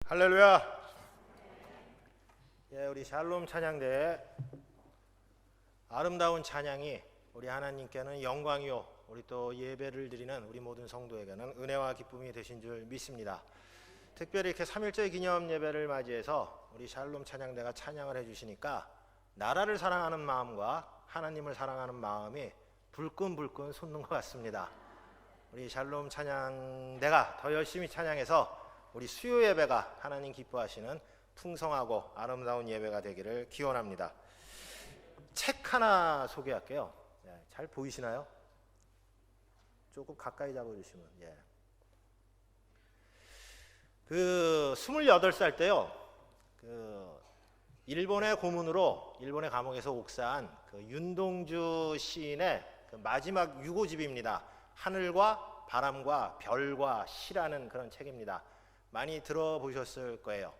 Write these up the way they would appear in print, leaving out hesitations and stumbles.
할렐루야. 우리 샬롬 찬양대의 아름다운 찬양이 우리 하나님께는 영광이요, 우리 또 예배를 드리는 우리 모든 성도에게는 은혜와 기쁨이 되신 줄 믿습니다. 특별히 이렇게 3.1절 기념 예배를 맞이해서 우리 샬롬 찬양대가 찬양을 해주시니까 나라를 사랑하는 마음과 하나님을 사랑하는 마음이 불끈불끈 솟는 것 같습니다. 우리 샬롬 찬양대가 더 열심히 찬양해서 우리 수요 예배가 하나님 기뻐하시는 풍성하고 아름다운 예배가 되기를 기원합니다. 책 하나 소개할게요. 잘 보이시나요? 조금 가까이 잡아주시면. 28살 때요, 일본의 고문으로 일본의 감옥에서 옥사한 윤동주 시인의 마지막 유고집입니다. 하늘과 바람과 별과 시라는 그런 책입니다. 많이 들어보셨을 거예요.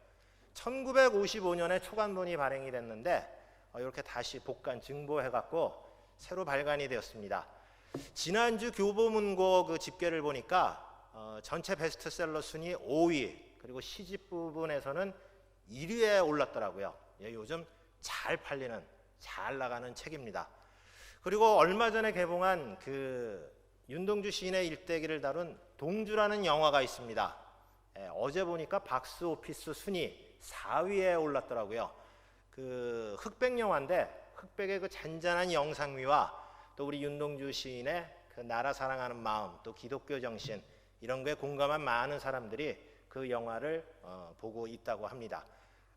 1955년에 초간본이 발행이 됐는데 이렇게 다시 복간 증보해갖고 새로 발간이 되었습니다. 지난주 교보문고 집계를 보니까 전체 베스트셀러 순위 5위, 그리고 시집 부분에서는 1위에 올랐더라고요. 요즘 잘 팔리는, 잘 나가는 책입니다. 그리고 얼마 전에 개봉한 윤동주 시인의 일대기를 다룬 동주라는 영화가 있습니다. 어제 보니까 박스오피스 순위 4위에 올랐더라고요. 흑백 영화인데 흑백의 잔잔한 영상미와 또 우리 윤동주 시인의 나라 사랑하는 마음, 또 기독교 정신, 이런 거에 공감한 많은 사람들이 그 영화를 보고 있다고 합니다.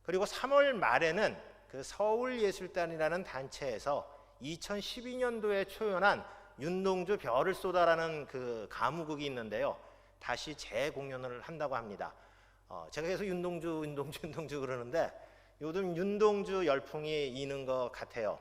그리고 3월 말에는 서울예술단이라는 단체에서 2012년도에 초연한 윤동주 별을 쏟아라는 가무극이 있는데요, 다시 재공연을 한다고 합니다. 제가 계속 윤동주 그러는데 요즘 윤동주 열풍이 이는 것 같아요.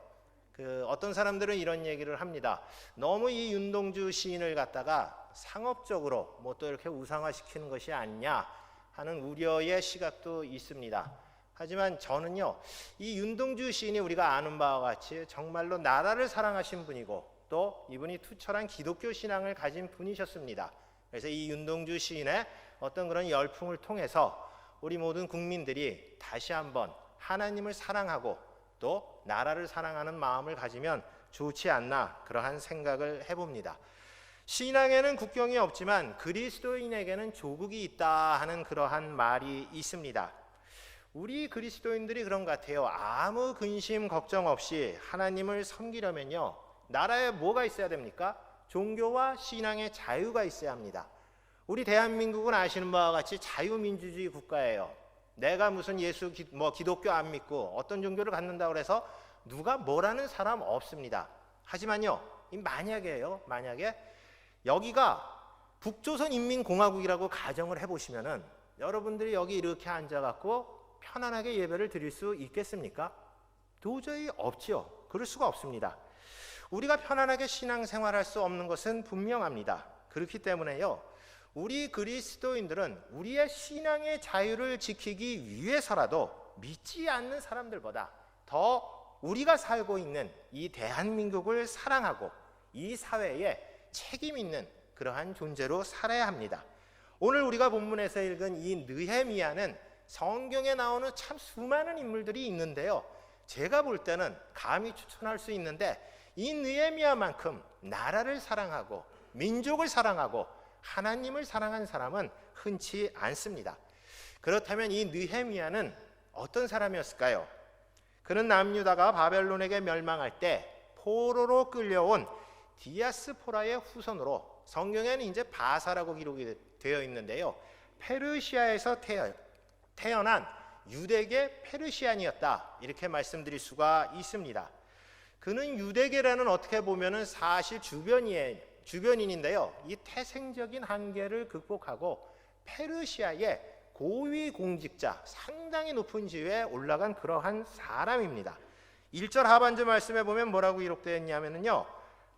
어떤 사람들은 이런 얘기를 합니다. 너무 이 윤동주 시인을 갖다가 상업적으로 또 이렇게 우상화시키는 것이 아니냐 하는 우려의 시각도 있습니다. 하지만 저는요, 이 윤동주 시인이 우리가 아는 바와 같이 정말로 나라를 사랑하신 분이고 또 이분이 투철한 기독교 신앙을 가진 분이셨습니다. 그래서 이 윤동주 시인의 어떤 그런 열풍을 통해서 우리 모든 국민들이 다시 한번 하나님을 사랑하고 또 나라를 사랑하는 마음을 가지면 좋지 않나, 그러한 생각을 해봅니다. 신앙에는 국경이 없지만 그리스도인에게는 조국이 있다 하는 그러한 말이 있습니다. 우리 그리스도인들이 그런 것 같아요. 아무 근심 걱정 없이 하나님을 섬기려면요, 나라에 뭐가 있어야 됩니까? 종교와 신앙의 자유가 있어야 합니다. 우리 대한민국은 아시는 바와 같이 자유민주주의 국가예요. 내가 무슨 기독교 안 믿고 어떤 종교를 갖는다고 해서 누가 뭐라는 사람 없습니다. 하지만요, 만약에 여기가 북조선인민공화국이라고 가정을 해보시면은 여러분들이 여기 이렇게 앉아갖고 편안하게 예배를 드릴 수 있겠습니까? 도저히 없죠. 그럴 수가 없습니다. 우리가 편안하게 신앙생활할 수 없는 것은 분명합니다. 그렇기 때문에요, 우리 그리스도인들은 우리의 신앙의 자유를 지키기 위해서라도 믿지 않는 사람들보다 더 우리가 살고 있는 이 대한민국을 사랑하고 이 사회에 책임 있는 그러한 존재로 살아야 합니다. 오늘 우리가 본문에서 읽은 이 느헤미야는 성경에 나오는 참 수많은 인물들이 있는데요, 제가 볼 때는 감히 추천할 수 있는데 이 느헤미야만큼 나라를 사랑하고 민족을 사랑하고 하나님을 사랑한 사람은 흔치 않습니다. 그렇다면 이 느헤미야는 어떤 사람이었을까요? 그는 남유다가 바벨론에게 멸망할 때 포로로 끌려온 디아스포라의 후손으로, 성경에는 이제 바사라고 기록이 되어 있는데요, 페르시아에서 태어난 유대계 페르시안이었다, 이렇게 말씀드릴 수가 있습니다. 그는 유대계라는 어떻게 보면은 사실 주변인인데요, 이 태생적인 한계를 극복하고 페르시아의 고위 공직자, 상당히 높은 지위에 올라간 그러한 사람입니다. 1절 하반절 말씀에 보면 뭐라고 기록되어 있냐면요,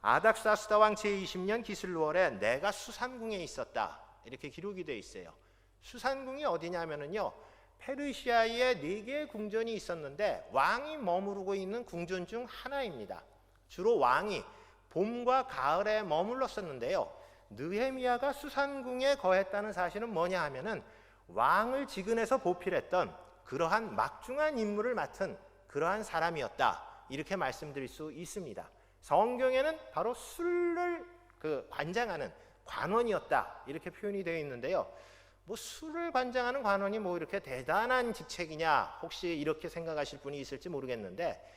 아닥사스다 왕 제20년 기슬루월에 내가 수산궁에 있었다, 이렇게 기록이 되어 있어요. 수산궁이 어디냐면요, 페르시아에 4개의 궁전이 있었는데 왕이 머무르고 있는 궁전 중 하나입니다. 주로 왕이 봄과 가을에 머물렀었는데요, 느헤미야가 수산궁에 거했다는 사실은 뭐냐 하면은 왕을 지근해서 보필했던 그러한 막중한 임무를 맡은 그러한 사람이었다, 이렇게 말씀드릴 수 있습니다. 성경에는 바로 술을 관장하는 관원이었다, 이렇게 표현이 되어 있는데요. 술을 관장하는 관원이 이렇게 대단한 직책이냐, 혹시 이렇게 생각하실 분이 있을지 모르겠는데,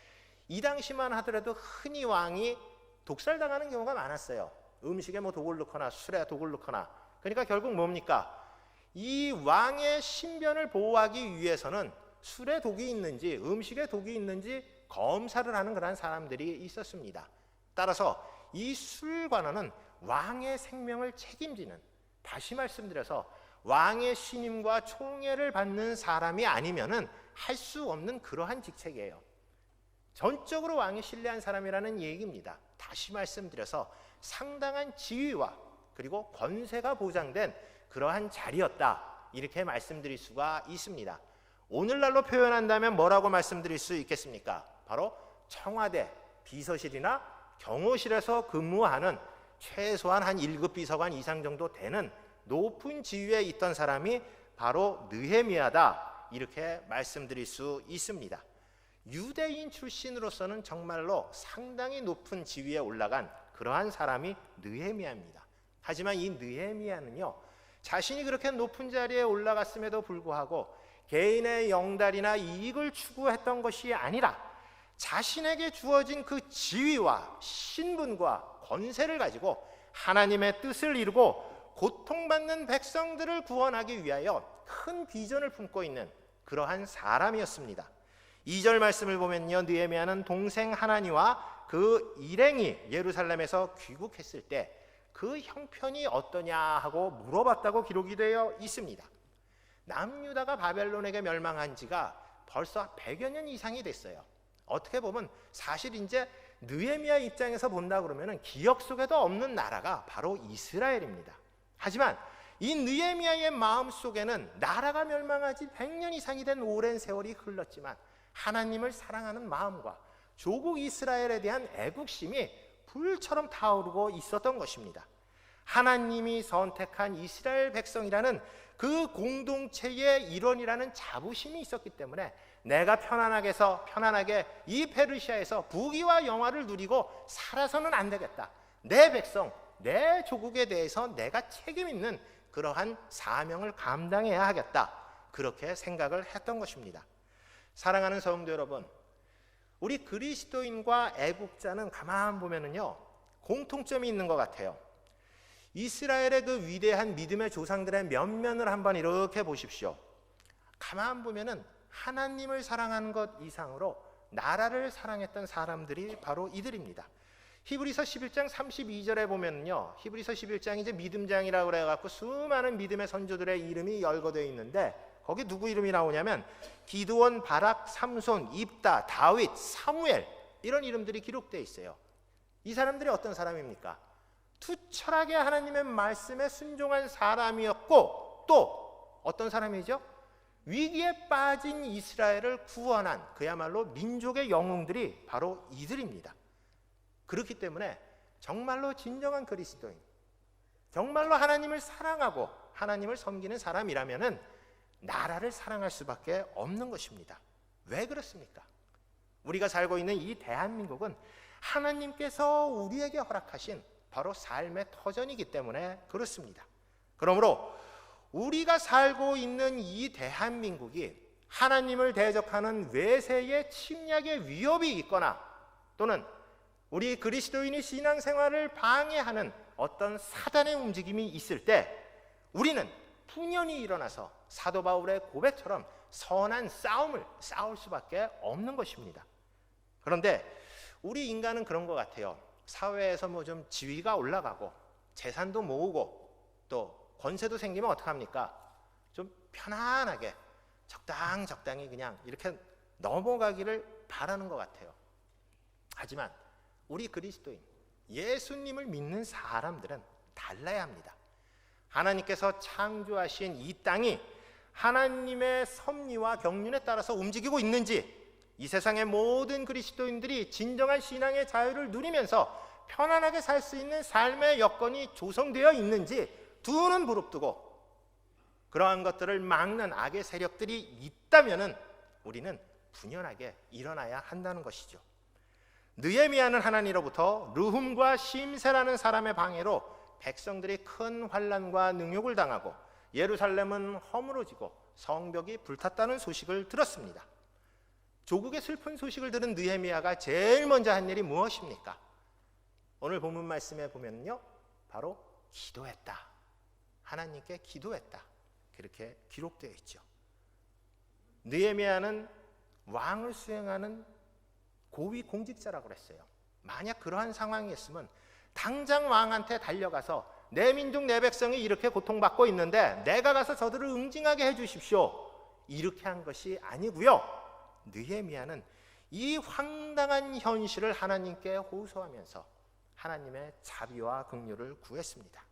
이 당시만 하더라도 흔히 왕이 독살당하는 경우가 많았어요. 음식에 독을 넣거나 술에 독을 넣거나. 그러니까 결국 뭡니까? 이 왕의 신변을 보호하기 위해서는 술에 독이 있는지 음식에 독이 있는지 검사를 하는 그런 사람들이 있었습니다. 따라서 이 술관원은 왕의 생명을 책임지는, 다시 말씀드려서 왕의 신임과 총애를 받는 사람이 아니면은 할 수 없는 그러한 직책이에요. 전적으로 왕이 신뢰한 사람이라는 얘기입니다. 다시 말씀드려서 상당한 지위와 그리고 권세가 보장된 그러한 자리였다, 이렇게 말씀드릴 수가 있습니다. 오늘날로 표현한다면 뭐라고 말씀드릴 수 있겠습니까? 바로 청와대 비서실이나 경호실에서 근무하는 최소한 한 1급 비서관 이상 정도 되는 높은 지위에 있던 사람이 바로 느헤미야다, 이렇게 말씀드릴 수 있습니다. 유대인 출신으로서는 정말로 상당히 높은 지위에 올라간 그러한 사람이 느헤미야입니다. 하지만 이 느헤미야는요, 자신이 그렇게 높은 자리에 올라갔음에도 불구하고 개인의 영달이나 이익을 추구했던 것이 아니라 자신에게 주어진 그 지위와 신분과 권세를 가지고 하나님의 뜻을 이루고 고통받는 백성들을 구원하기 위하여 큰 비전을 품고 있는 그러한 사람이었습니다. 2절 말씀을 보면요, 느헤미야는 동생 하나니와 그 일행이 예루살렘에서 귀국했을 때 그 형편이 어떠냐 하고 물어봤다고 기록이 되어 있습니다. 남유다가 바벨론에게 멸망한 지가 벌써 100여 년 이상이 됐어요. 어떻게 보면 사실 이제 느헤미야 입장에서 본다 그러면 기억 속에도 없는 나라가 바로 이스라엘입니다. 하지만 이 느헤미야의 마음 속에는 나라가 멸망하지 100년 이상이 된 오랜 세월이 흘렀지만 하나님을 사랑하는 마음과 조국 이스라엘에 대한 애국심이 불처럼 타오르고 있었던 것입니다. 하나님이 선택한 이스라엘 백성이라는 그 공동체의 일원이라는 자부심이 있었기 때문에 내가 편안하게 이 페르시아에서 부귀와 영화를 누리고 살아서는 안 되겠다. 내 백성, 내 조국에 대해서 내가 책임 있는 그러한 사명을 감당해야 하겠다, 그렇게 생각을 했던 것입니다. 사랑하는 성도 여러분, 우리 그리스도인과 애국자는 가만 보면은요, 공통점이 있는 것 같아요. 이스라엘의 그 위대한 믿음의 조상들의 면면을 한번 이렇게 보십시오. 가만 보면은 하나님을 사랑하는 것 이상으로 나라를 사랑했던 사람들이 바로 이들입니다. 히브리서 11장 32절에 보면요, 히브리서 11장이 이제 믿음장이라고 그래갖고 수많은 믿음의 선조들의 이름이 열거되어 있는데 거기 누구 이름이 나오냐면 기드온, 바락, 삼손, 입다, 다윗, 사무엘, 이런 이름들이 기록되어 있어요. 이 사람들이 어떤 사람입니까? 투철하게 하나님의 말씀에 순종한 사람이었고, 또 어떤 사람이죠? 위기에 빠진 이스라엘을 구원한 그야말로 민족의 영웅들이 바로 이들입니다. 그렇기 때문에 정말로 진정한 그리스도인, 정말로 하나님을 사랑하고 하나님을 섬기는 사람이라면은 나라를 사랑할 수밖에 없는 것입니다. 왜 그렇습니까? 우리가 살고 있는 이 대한민국은 하나님께서 우리에게 허락하신 바로 삶의 터전이기 때문에 그렇습니다. 그러므로 우리가 살고 있는 이 대한민국이 하나님을 대적하는 외세의 침략의 위협이 있거나 또는 우리 그리스도인의 신앙생활을 방해하는 어떤 사단의 움직임이 있을 때 우리는 분연히 일어나서 사도 바울의 고백처럼 선한 싸움을 싸울 수밖에 없는 것입니다. 그런데 우리 인간은 그런 것 같아요. 사회에서 좀 지위가 올라가고 재산도 모으고 또 권세도 생기면 어떡합니까? 좀 편안하게 적당히 그냥 이렇게 넘어가기를 바라는 것 같아요. 하지만 우리 그리스도인, 예수님을 믿는 사람들은 달라야 합니다. 하나님께서 창조하신 이 땅이 하나님의 섭리와 경륜에 따라서 움직이고 있는지, 이 세상의 모든 그리스도인들이 진정한 신앙의 자유를 누리면서 편안하게 살 수 있는 삶의 여건이 조성되어 있는지 두 눈 부릅뜨고 그러한 것들을 막는 악의 세력들이 있다면은 우리는 분연하게 일어나야 한다는 것이죠. 느헤미야는 하나님으로부터 르훔과 심세라는 사람의 방해로 백성들이 큰 환난과 능욕을 당하고 예루살렘은 허물어지고 성벽이 불탔다는 소식을 들었습니다. 조국의 슬픈 소식을 들은 느헤미야가 제일 먼저 한 일이 무엇입니까? 오늘 본문 말씀에 보면요, 바로 기도했다. 하나님께 기도했다. 그렇게 기록되어 있죠. 느헤미야는 왕을 수행하는 고위 공직자라고 그랬어요. 만약 그러한 상황이었으면 당장 왕한테 달려가서 내 민족 내 백성이 이렇게 고통받고 있는데 내가 가서 저들을 응징하게 해주십시오, 이렇게 한 것이 아니고요. 느헤미야는 이 황당한 현실을 하나님께 호소하면서 하나님의 자비와 긍휼을 구했습니다.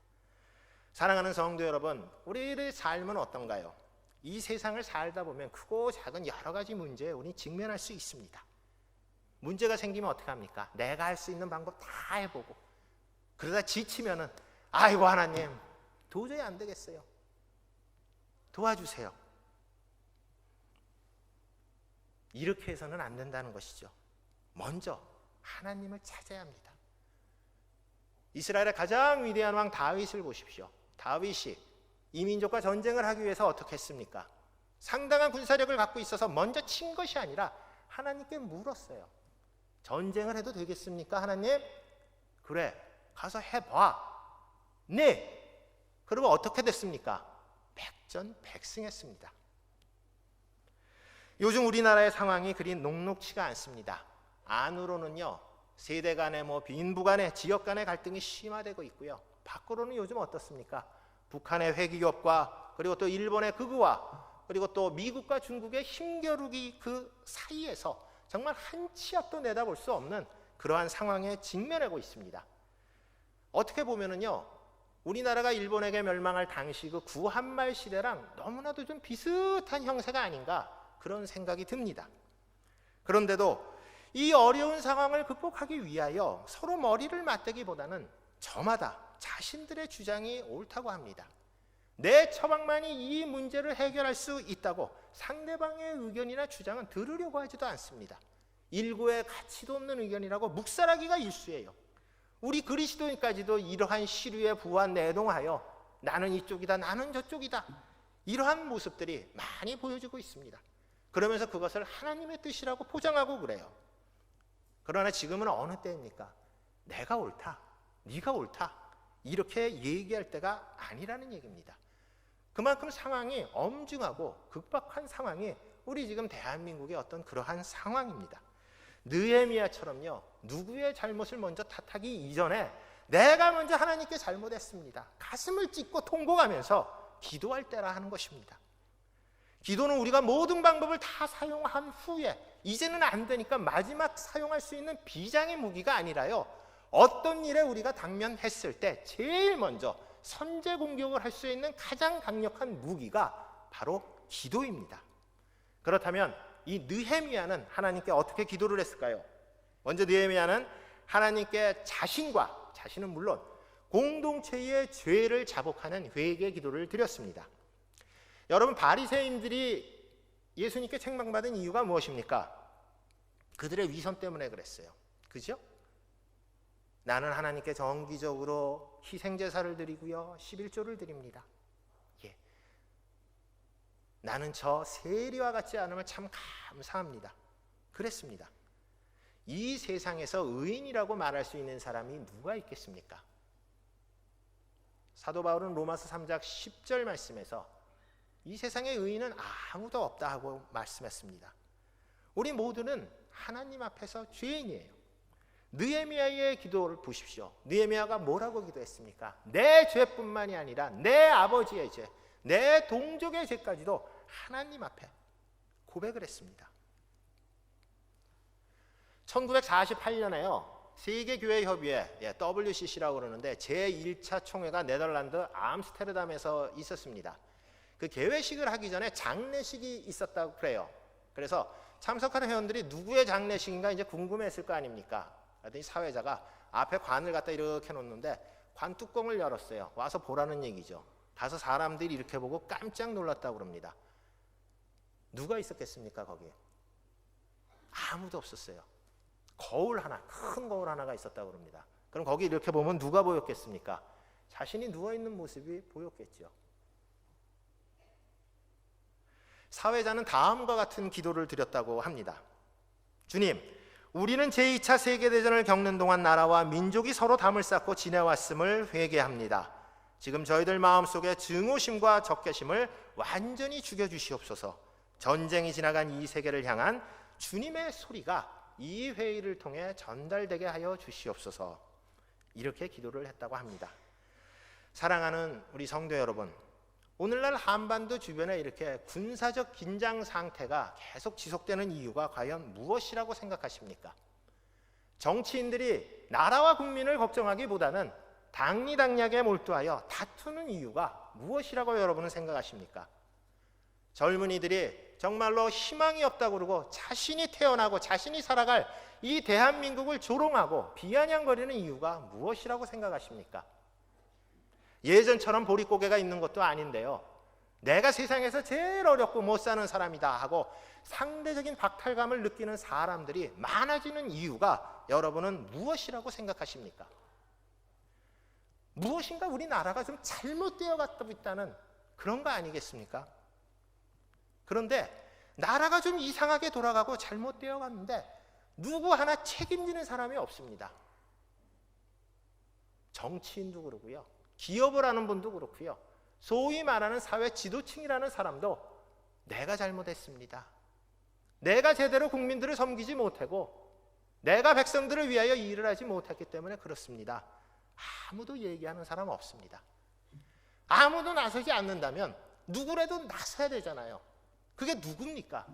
사랑하는 성도 여러분, 우리의 삶은 어떤가요? 이 세상을 살다 보면 크고 작은 여러 가지 문제에 우리 직면할 수 있습니다. 문제가 생기면 어떻게 합니까? 내가 할 수 있는 방법 다 해보고 그러다 지치면은 아이고 하나님 도저히 안 되겠어요, 도와주세요. 이렇게 해서는 안 된다는 것이죠. 먼저 하나님을 찾아야 합니다. 이스라엘의 가장 위대한 왕 다윗을 보십시오. 다윗이 이 민족과 전쟁을 하기 위해서 어떻게 했습니까? 상당한 군사력을 갖고 있어서 먼저 친 것이 아니라 하나님께 물었어요. 전쟁을 해도 되겠습니까 하나님? 그래, 가서 해봐. 네. 그러면 어떻게 됐습니까? 백전백승했습니다. 요즘 우리나라의 상황이 그리 녹록치가 않습니다. 안으로는요, 세대 간의 빈부 간의 지역 간의 갈등이 심화되고 있고요. 밖으로는 요즘 어떻습니까? 북한의 회기업과 그리고 또 일본의 극우와 그리고 또 미국과 중국의 힘겨루기 그 사이에서 정말 한 치 앞도 내다볼 수 없는 그러한 상황에 직면하고 있습니다. 어떻게 보면은요, 우리나라가 일본에게 멸망할 당시 그 구한말 시대랑 너무나도 좀 비슷한 형세가 아닌가 그런 생각이 듭니다. 그런데도 이 어려운 상황을 극복하기 위하여 서로 머리를 맞대기보다는 저마다 자신들의 주장이 옳다고 합니다. 내 처방만이 이 문제를 해결할 수 있다고 상대방의 의견이나 주장은 들으려고 하지도 않습니다. 일구의 가치도 없는 의견이라고 묵살하기가 일쑤예요. 우리 그리스도인까지도 이러한 시류에 부안내동하여 나는 이쪽이다, 나는 저쪽이다, 이러한 모습들이 많이 보여지고 있습니다. 그러면서 그것을 하나님의 뜻이라고 포장하고 그래요. 그러나 지금은 어느 때입니까? 내가 옳다, 네가 옳다, 이렇게 얘기할 때가 아니라는 얘기입니다. 그만큼 상황이 엄중하고 급박한 상황이 우리 지금 대한민국의 어떤 그러한 상황입니다. 느헤미야처럼요, 누구의 잘못을 먼저 탓하기 이전에 내가 먼저 하나님께 잘못했습니다, 가슴을 찢고 통곡하면서 기도할 때라 하는 것입니다. 기도는 우리가 모든 방법을 다 사용한 후에 이제는 안 되니까 마지막 사용할 수 있는 비장의 무기가 아니라요, 어떤 일에 우리가 당면했을 때 제일 먼저 선제 공격을 할 수 있는 가장 강력한 무기가 바로 기도입니다. 그렇다면 이 느헤미야는 하나님께 어떻게 기도를 했을까요? 먼저 느헤미야는 하나님께 자신은 물론 공동체의 죄를 자복하는 회개 기도를 드렸습니다. 여러분, 바리새인들이 예수님께 책망받은 이유가 무엇입니까? 그들의 위선 때문에 그랬어요. 그죠? 나는 하나님께 정기적으로 희생제사를 드리고요, 11조를 드립니다. 예. 나는 저 세리와 같지 않음을 참 감사합니다. 그랬습니다. 이 세상에서 의인이라고 말할 수 있는 사람이 누가 있겠습니까? 사도 바울은 로마서 3장 10절 말씀에서 이 세상에 의인은 아무도 없다 하고 말씀했습니다. 우리 모두는 하나님 앞에서 죄인이에요. 느헤미야의 기도를 보십시오. 느헤미야가 뭐라고 기도했습니까? 내 죄뿐만이 아니라 내 아버지의 죄, 내 동족의 죄까지도 하나님 앞에 고백을 했습니다. 1948년에요. 세계교회협의회, WCC라고 그러는데 제1차 총회가 네덜란드 암스테르담에서 있었습니다. 그 개회식을 하기 전에 장례식이 있었다고 그래요. 그래서 참석하는 회원들이 누구의 장례식인가 이제 궁금했을 거 아닙니까? 그랬더니 사회자가 앞에 관을 갖다 이렇게 놓는데 관 뚜껑을 열었어요. 와서 보라는 얘기죠. 가서 사람들이 이렇게 보고 깜짝 놀랐다고 그럽니다. 누가 있었겠습니까 거기? 아무도 없었어요. 거울 하나, 큰 거울 하나가 있었다고 그럽니다. 그럼 거기 이렇게 보면 누가 보였겠습니까? 자신이 누워있는 모습이 보였겠죠. 사회자는 다음과 같은 기도를 드렸다고 합니다. 주님, 우리는 제2차 세계대전을 겪는 동안 나라와 민족이 서로 담을 쌓고 지내왔음을 회개합니다. 지금 저희들 마음속에 증오심과 적개심을 완전히 죽여주시옵소서. 전쟁이 지나간 이 세계를 향한 주님의 소리가 이 회의를 통해 전달되게 하여 주시옵소서. 이렇게 기도를 했다고 합니다. 사랑하는 우리 성도 여러분, 오늘날 한반도 주변에 이렇게 군사적 긴장 상태가 계속 지속되는 이유가 과연 무엇이라고 생각하십니까? 정치인들이 나라와 국민을 걱정하기보다는 당리당략에 몰두하여 다투는 이유가 무엇이라고 여러분은 생각하십니까? 젊은이들이 정말로 희망이 없다고 그러고 자신이 태어나고 자신이 살아갈 이 대한민국을 조롱하고 비아냥거리는 이유가 무엇이라고 생각하십니까? 예전처럼 보릿고개가 있는 것도 아닌데요. 내가 세상에서 제일 어렵고 못 사는 사람이다 하고 상대적인 박탈감을 느끼는 사람들이 많아지는 이유가 여러분은 무엇이라고 생각하십니까? 무엇인가 우리나라가 좀 잘못되어 가고 있다는 그런 거 아니겠습니까? 그런데 나라가 좀 이상하게 돌아가고 잘못되어 갔는데 누구 하나 책임지는 사람이 없습니다. 정치인도 그러고요. 기업을 하는 분도 그렇고요. 소위 말하는 사회 지도층이라는 사람도 내가 잘못했습니다. 내가 제대로 국민들을 섬기지 못하고 내가 백성들을 위하여 일을 하지 못했기 때문에 그렇습니다. 아무도 얘기하는 사람 없습니다. 아무도 나서지 않는다면 누구라도 나서야 되잖아요. 그게 누굽니까?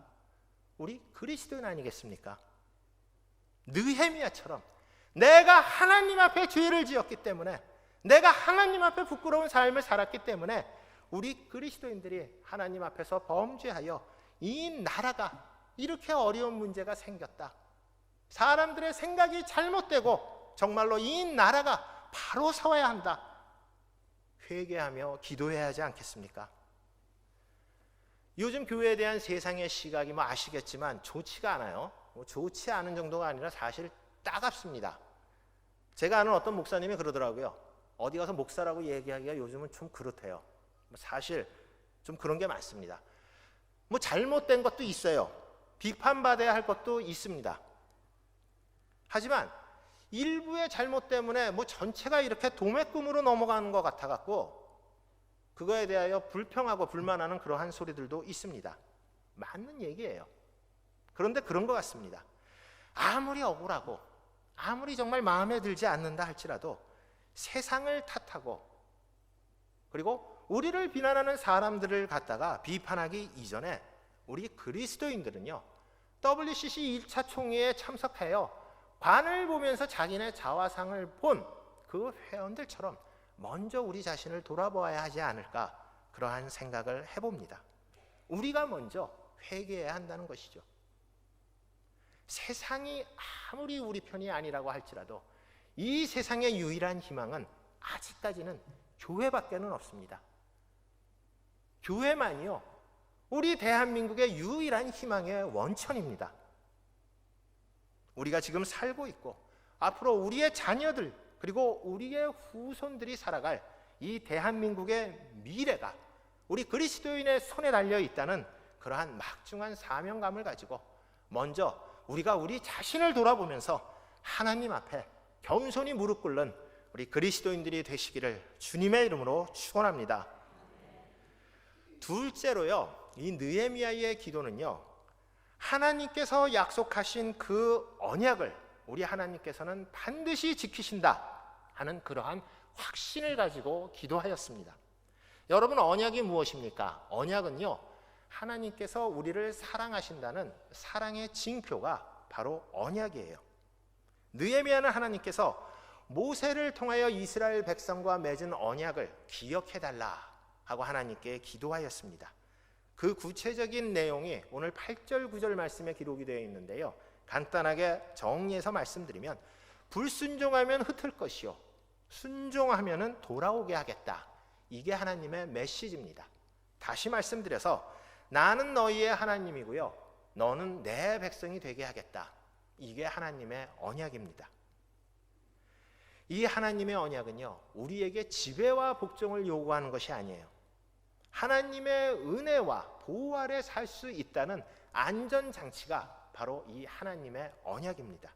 우리 그리스도인 아니겠습니까? 느헤미야처럼 내가 하나님 앞에 죄를 지었기 때문에 내가 하나님 앞에 부끄러운 삶을 살았기 때문에 우리 그리스도인들이 하나님 앞에서 범죄하여 이 나라가 이렇게 어려운 문제가 생겼다. 사람들의 생각이 잘못되고 정말로 이 나라가 바로 서야 한다. 회개하며 기도해야 하지 않겠습니까? 요즘 교회에 대한 세상의 시각이 아시겠지만 좋지가 않아요. 좋지 않은 정도가 아니라 사실 따갑습니다. 제가 아는 어떤 목사님이 그러더라고요. 어디 가서 목사라고 얘기하기가 요즘은 좀 그렇대요. 사실 좀 그런 게 많습니다. 잘못된 것도 있어요. 비판받아야 할 것도 있습니다. 하지만 일부의 잘못 때문에 전체가 이렇게 도매금으로 넘어가는 것 같아갖고 그거에 대하여 불평하고 불만하는 그러한 소리들도 있습니다. 맞는 얘기예요. 그런데 그런 것 같습니다. 아무리 억울하고 아무리 정말 마음에 들지 않는다 할지라도 세상을 탓하고 그리고 우리를 비난하는 사람들을 갖다가 비판하기 이전에 우리 그리스도인들은요, WCC 1차 총회에 참석하여 관을 보면서 자기네 자화상을 본 그 회원들처럼 먼저 우리 자신을 돌아보아야 하지 않을까, 그러한 생각을 해봅니다. 우리가 먼저 회개해야 한다는 것이죠. 세상이 아무리 우리 편이 아니라고 할지라도 이 세상의 유일한 희망은 아직까지는 교회밖에는 없습니다. 교회만이요, 우리 대한민국의 유일한 희망의 원천입니다. 우리가 지금 살고 있고 앞으로 우리의 자녀들 그리고 우리의 후손들이 살아갈 이 대한민국의 미래가 우리 그리스도인의 손에 달려 있다는 그러한 막중한 사명감을 가지고 먼저 우리가 우리 자신을 돌아보면서 하나님 앞에 겸손히 무릎 꿇는 우리 그리스도인들이 되시기를 주님의 이름으로 축원합니다. 둘째로요, 이 느헤미야의 기도는요, 하나님께서 약속하신 그 언약을 우리 하나님께서는 반드시 지키신다 하는 그러한 확신을 가지고 기도하였습니다. 여러분, 언약이 무엇입니까? 언약은요, 하나님께서 우리를 사랑하신다는 사랑의 징표가 바로 언약이에요. 느헤미야는 하나님께서 모세를 통하여 이스라엘 백성과 맺은 언약을 기억해달라 하고 하나님께 기도하였습니다. 그 구체적인 내용이 오늘 8절 9절 말씀에 기록이 되어 있는데요, 간단하게 정리해서 말씀드리면, 불순종하면 흩을 것이요 순종하면 돌아오게 하겠다, 이게 하나님의 메시지입니다. 다시 말씀드려서 나는 너희의 하나님이고요, 너는 내 백성이 되게 하겠다. 이게 하나님의 언약입니다. 이 하나님의 언약은요, 우리에게 지배와 복종을 요구하는 것이 아니에요. 하나님의 은혜와 보호 아래 살 수 있다는 안전장치가 바로 이 하나님의 언약입니다.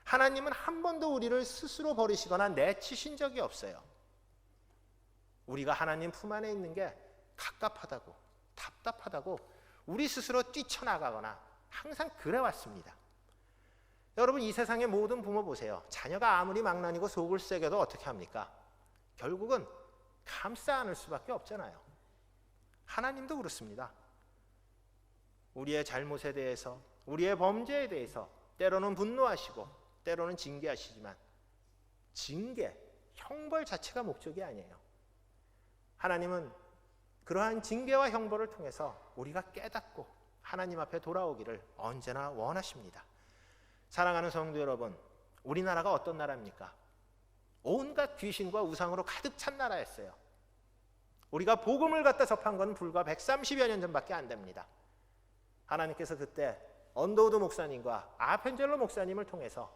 하나님은 한 번도 우리를 스스로 버리시거나 내치신 적이 없어요. 우리가 하나님 품 안에 있는 게 갑갑하다고, 답답하다고 우리 스스로 뛰쳐나가거나 항상 그래왔습니다. 여러분, 이 세상의 모든 부모 보세요. 자녀가 아무리 망나니고 속을 세게도 어떻게 합니까? 결국은 감싸 안을 수밖에 없잖아요. 하나님도 그렇습니다. 우리의 잘못에 대해서, 우리의 범죄에 대해서 때로는 분노하시고 때로는 징계하시지만 징계, 형벌 자체가 목적이 아니에요. 하나님은 그러한 징계와 형벌을 통해서 우리가 깨닫고 하나님 앞에 돌아오기를 언제나 원하십니다. 사랑하는 성도 여러분, 우리나라가 어떤 나라입니까? 온갖 귀신과 우상으로 가득 찬 나라였어요. 우리가 복음을 갖다 접한 건 불과 130여 년 전밖에 안 됩니다. 하나님께서 그때 언더우드 목사님과 아펜젤로 목사님을 통해서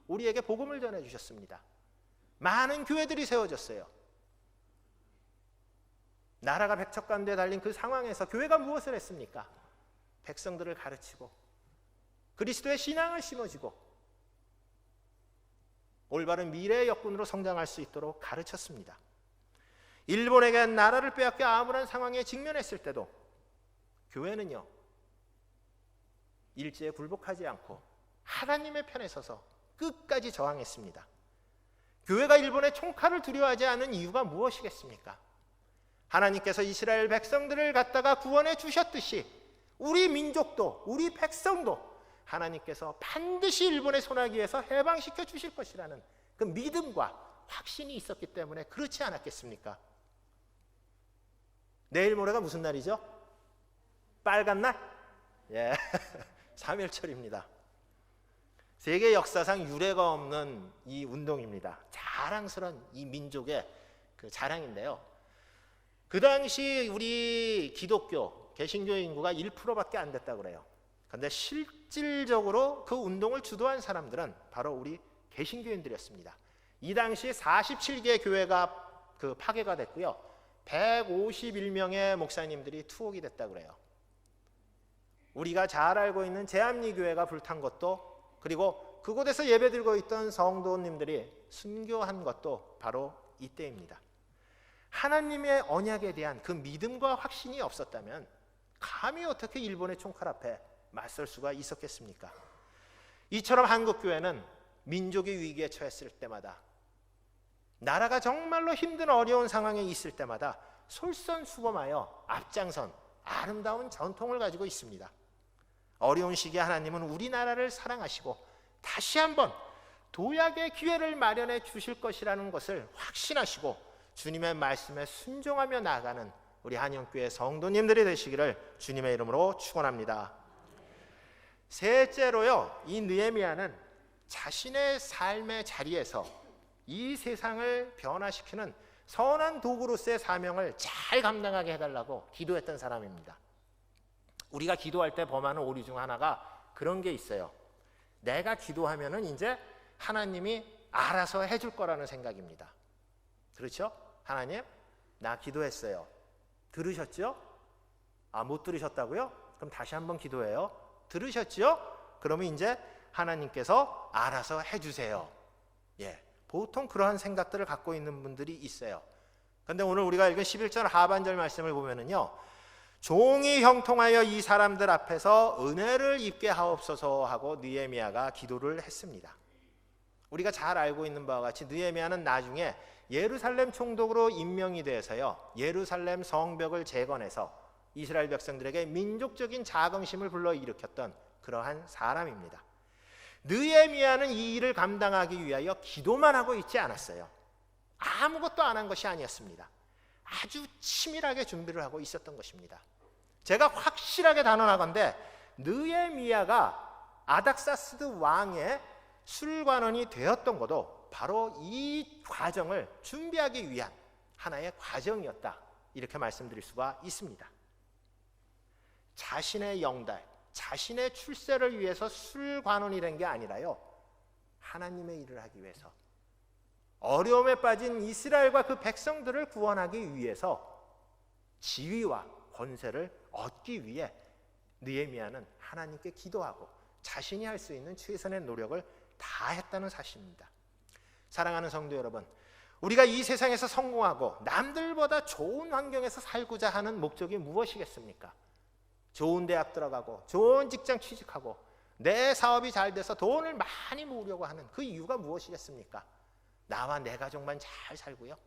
우리에게 복음을 전해주셨습니다. 많은 교회들이 세워졌어요. 나라가 백척간두에 달린 그 상황에서 교회가 무엇을 했습니까? 백성들을 가르치고 그리스도의 신앙을 심어주고 올바른 미래의 역군으로 성장할 수 있도록 가르쳤습니다. 일본에게 나라를 빼앗겨 암울한 상황에 직면했을 때도 교회는요, 일제에 굴복하지 않고 하나님의 편에 서서 끝까지 저항했습니다. 교회가 일본의 총칼을 두려워하지 않은 이유가 무엇이겠습니까? 하나님께서 이스라엘 백성들을 갖다가 구원해 주셨듯이 우리 민족도, 우리 백성도 하나님께서 반드시 일본의 손아귀에서 해방시켜 주실 것이라는 그 믿음과 확신이 있었기 때문에 그렇지 않았겠습니까? 내일 모레가 무슨 날이죠? 빨간 날? 예, 3.1절입니다. 세계 역사상 유례가 없는 이 운동입니다. 자랑스러운 이 민족의 그 자랑인데요. 그 당시 우리 기독교, 개신교 인구가 1%밖에 안 됐다고 그래요. 그런데 실질적으로 그 운동을 주도한 사람들은 바로 우리 개신교인들이었습니다. 이 당시 47개 교회가 그 파괴가 됐고요. 151명의 목사님들이 투옥이 됐다고 그래요. 우리가 잘 알고 있는 제암리 교회가 불탄 것도, 그리고 그곳에서 예배드리고 있던 성도님들이 순교한 것도 바로 이때입니다. 하나님의 언약에 대한 그 믿음과 확신이 없었다면 감히 어떻게 일본의 총칼 앞에 맞설 수가 있었겠습니까? 이처럼 한국교회는 민족이 위기에 처했을 때마다, 나라가 정말로 힘든 어려운 상황에 있을 때마다 솔선수범하여 앞장선 아름다운 전통을 가지고 있습니다. 어려운 시기에 하나님은 우리나라를 사랑하시고 다시 한번 도약의 기회를 마련해 주실 것이라는 것을 확신하시고 주님의 말씀에 순종하며 나아가는 우리 한영교회 성도님들이 되시기를 주님의 이름으로 축원합니다. 셋째로요, 이 느헤미야는 자신의 삶의 자리에서 이 세상을 변화시키는 선한 도구로서의 사명을 잘 감당하게 해달라고 기도했던 사람입니다. 우리가 기도할 때 범하는 오류 중 하나가 그런 게 있어요. 내가 기도하면은 이제 하나님이 알아서 해줄 거라는 생각입니다. 그렇죠? 하나님, 나 기도했어요. 들으셨죠? 아, 못 들으셨다고요? 그럼 다시 한번 기도해요. 들으셨죠? 그러면 이제 하나님께서 알아서 해주세요. 예, 보통 그러한 생각들을 갖고 있는 분들이 있어요. 그런데 오늘 우리가 읽은 11절 하반절 말씀을 보면은요, 종이 형통하여 이 사람들 앞에서 은혜를 입게 하옵소서 하고 느헤미야가 기도를 했습니다. 우리가 잘 알고 있는 바와 같이 느헤미야는 나중에 예루살렘 총독으로 임명이 돼서요, 예루살렘 성벽을 재건해서 이스라엘 백성들에게 민족적인 자긍심을 불러일으켰던 그러한 사람입니다. 느헤미야는 이 일을 감당하기 위하여 기도만 하고 있지 않았어요. 아무것도 안 한 것이 아니었습니다. 아주 치밀하게 준비를 하고 있었던 것입니다. 제가 확실하게 단언하건대 느헤미야가 아닥사스드 왕의 술관원이 되었던 것도 바로 이 과정을 준비하기 위한 하나의 과정이었다, 이렇게 말씀드릴 수가 있습니다. 자신의 영달, 자신의 출세를 위해서 술관원이 된 게 아니라요, 하나님의 일을 하기 위해서, 어려움에 빠진 이스라엘과 그 백성들을 구원하기 위해서 지위와 권세를 얻기 위해 느헤미야는 하나님께 기도하고 자신이 할 수 있는 최선의 노력을 다했다는 사실입니다. 사랑하는 성도 여러분, 우리가 이 세상에서 성공하고 남들보다 좋은 환경에서 살고자 하는 목적이 무엇이겠습니까? 좋은 대학 들어가고 좋은 직장 취직하고 내 사업이 잘 돼서 돈을 많이 모으려고 하는 그 이유가 무엇이겠습니까? 나와 내 가족만 잘 살고요?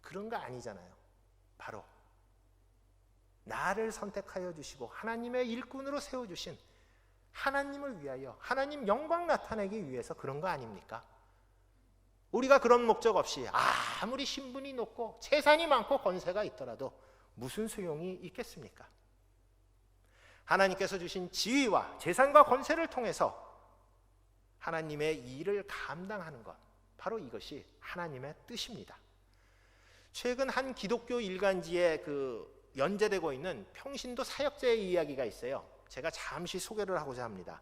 그런 거 아니잖아요. 바로 나를 선택하여 주시고 하나님의 일꾼으로 세워주신 하나님을 위하여 하나님 영광 나타내기 위해서 그런 거 아닙니까? 우리가 그런 목적 없이 아무리 신분이 높고 재산이 많고 권세가 있더라도 무슨 소용이 있겠습니까? 하나님께서 주신 지위와 재산과 권세를 통해서 하나님의 일을 감당하는 것, 바로 이것이 하나님의 뜻입니다. 최근 한 기독교 일간지에 연재되고 있는 평신도 사역자의 이야기가 있어요. 제가 잠시 소개를 하고자 합니다.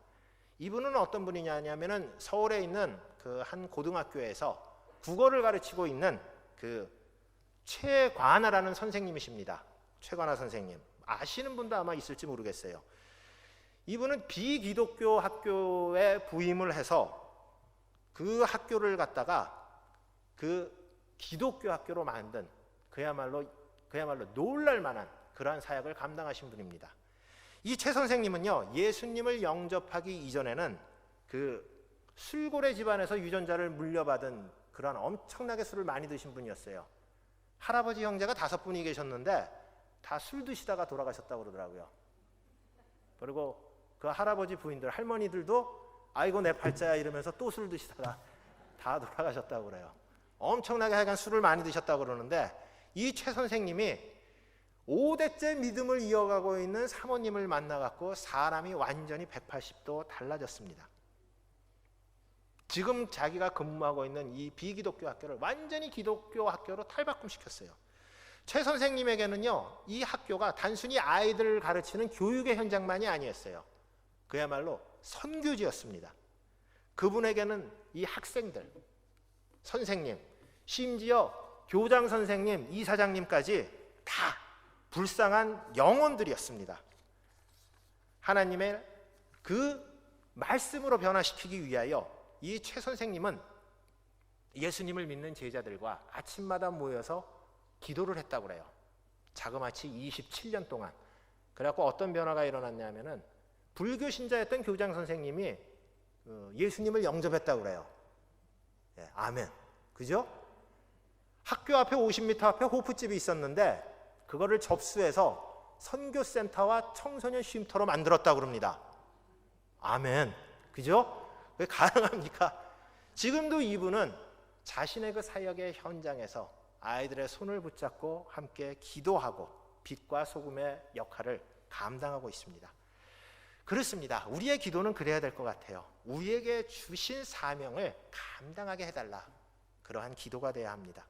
이분은 어떤 분이냐면은 서울에 있는 한 고등학교에서 국어를 가르치고 있는 최관아라는 선생님이십니다. 최관아 선생님, 아시는 분도 아마 있을지 모르겠어요. 이분은 비기독교 학교에 부임을 해서 그 학교를 갖다가 그 기독교 학교로 만든 그야말로 놀랄 만한 그러한 사역을 감당하신 분입니다. 이 최 선생님은요, 예수님을 영접하기 이전에는 술고래 집안에서 유전자를 물려받은 그러한 엄청나게 술을 많이 드신 분이었어요. 할아버지 형제가 5분이 계셨는데 다 술 드시다가 돌아가셨다고 그러더라고요. 그리고 그 할아버지 부인들, 할머니들도 아이고 내 팔자야 이러면서 또 술 드시다가 다 돌아가셨다고 그래요. 엄청나게 하여간 술을 많이 드셨다고 그러는데, 이 최 선생님이 5대째 믿음을 이어가고 있는 사모님을 만나갖고 사람이 완전히 180도 달라졌습니다. 지금 자기가 근무하고 있는 이 비기독교 학교를 완전히 기독교 학교로 탈바꿈시켰어요. 최 선생님에게는요, 이 학교가 단순히 아이들을 가르치는 교육의 현장만이 아니었어요. 그야말로 선교지였습니다. 그분에게는 이 학생들, 선생님, 심지어 교장 선생님, 이사장님까지 다 불쌍한 영혼들이었습니다. 하나님의 그 말씀으로 변화시키기 위하여 이 최 선생님은 예수님을 믿는 제자들과 아침마다 모여서 기도를 했다고 그래요. 자그마치 27년 동안. 그래갖고 어떤 변화가 일어났냐면은 불교 신자였던 교장 선생님이 예수님을 영접했다고 그래요. 예, 아멘. 그죠? 학교 앞에 50m 앞에 호프집이 있었는데 그거를 접수해서 선교센터와 청소년 쉼터로 만들었다고 그럽니다. 아멘. 그죠? 왜 가능합니까? 지금도 이분은 자신의 그 사역의 현장에서 아이들의 손을 붙잡고 함께 기도하고 빛과 소금의 역할을 감당하고 있습니다. 그렇습니다. 우리의 기도는 그래야 될 것 같아요. 우리에게 주신 사명을 감당하게 해달라. 그러한 기도가 돼야 합니다.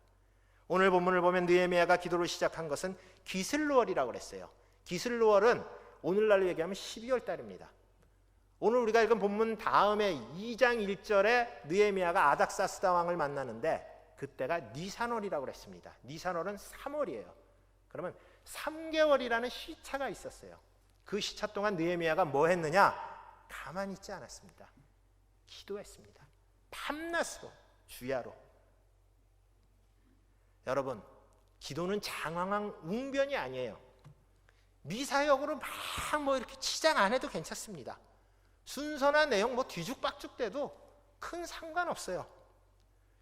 오늘 본문을 보면 느헤미야가 기도를 시작한 것은 기슬루월이라고 그랬어요. 기슬루월은 오늘날로 얘기하면 12월 달입니다. 오늘 우리가 읽은 본문 다음에 2장 1절에 느헤미야가 아닥사스다 왕을 만나는데 그때가 니산월이라고 그랬습니다. 니산월은 3월이에요. 그러면 3개월이라는 시차가 있었어요. 그 시차 동안 느헤미야가 뭐 했느냐? 가만히 있지 않았습니다. 기도했습니다. 밤낮으로, 주야로. 여러분, 기도는 장황한 웅변이 아니에요. 미사역으로 막 뭐 이렇게 치장 안 해도 괜찮습니다. 순서나 내용 뭐 뒤죽박죽 돼도 큰 상관없어요.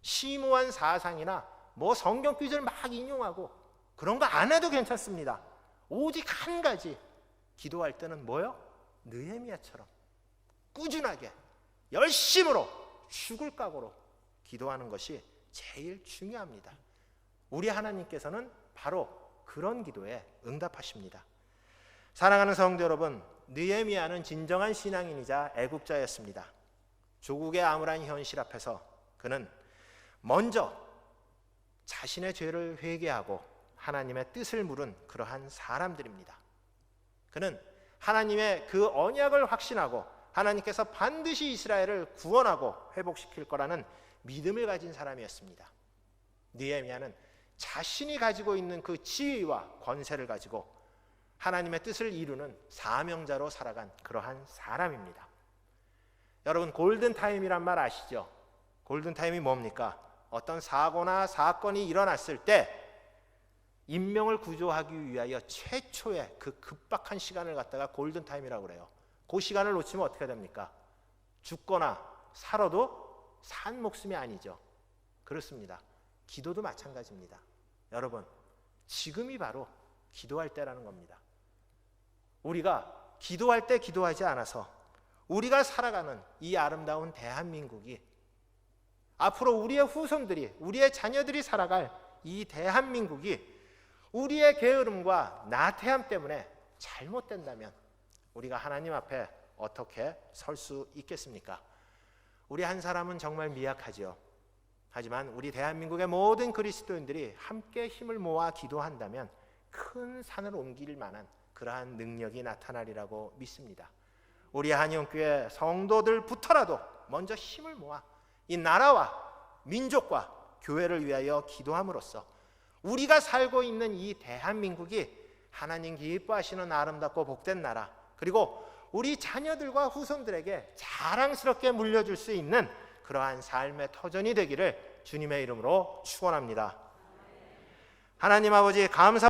심오한 사상이나 뭐 성경 구절 막 인용하고 그런 거 안 해도 괜찮습니다. 오직 한 가지, 기도할 때는 뭐요? 느헤미야처럼 꾸준하게 열심으로 죽을 각오로 기도하는 것이 제일 중요합니다. 우리 하나님께서는 바로 그런 기도에 응답하십니다. 사랑하는 성도 여러분, 느헤미야는 진정한 신앙인이자 애국자였습니다. 조국의 암울한 현실 앞에서 그는 먼저 자신의 죄를 회개하고 하나님의 뜻을 물은 그러한 사람들입니다. 그는 하나님의 그 언약을 확신하고 하나님께서 반드시 이스라엘을 구원하고 회복시킬 거라는 믿음을 가진 사람이었습니다. 느헤미야는 자신이 가지고 있는 그 지위와 권세를 가지고 하나님의 뜻을 이루는 사명자로 살아간 그러한 사람입니다. 여러분, 골든타임이란 말 아시죠? 골든타임이 뭡니까? 어떤 사고나 사건이 일어났을 때 인명을 구조하기 위하여 최초의 그 급박한 시간을 갖다가 골든타임이라고 그래요. 그 시간을 놓치면 어떻게 됩니까? 죽거나 살아도 산 목숨이 아니죠. 그렇습니다. 기도도 마찬가지입니다. 여러분, 지금이 바로 기도할 때라는 겁니다. 우리가 기도할 때 기도하지 않아서 우리가 살아가는 이 아름다운 대한민국이, 앞으로 우리의 후손들이, 우리의 자녀들이 살아갈 이 대한민국이 우리의 게으름과 나태함 때문에 잘못된다면 우리가 하나님 앞에 어떻게 설 수 있겠습니까? 우리 한 사람은 정말 미약하지요. 하지만 우리 대한민국의 모든 그리스도인들이 함께 힘을 모아 기도한다면 큰 산을 옮길 만한 그러한 능력이 나타나리라고 믿습니다. 우리 한영교회 성도들부터라도 먼저 힘을 모아 이 나라와 민족과 교회를 위하여 기도함으로써 우리가 살고 있는 이 대한민국이 하나님 기뻐하시는 아름답고 복된 나라, 그리고 우리 자녀들과 후손들에게 자랑스럽게 물려줄 수 있는 그러한 삶의 터전이 되기를 주님의 이름으로 축원합니다. 하나님 아버지, 감사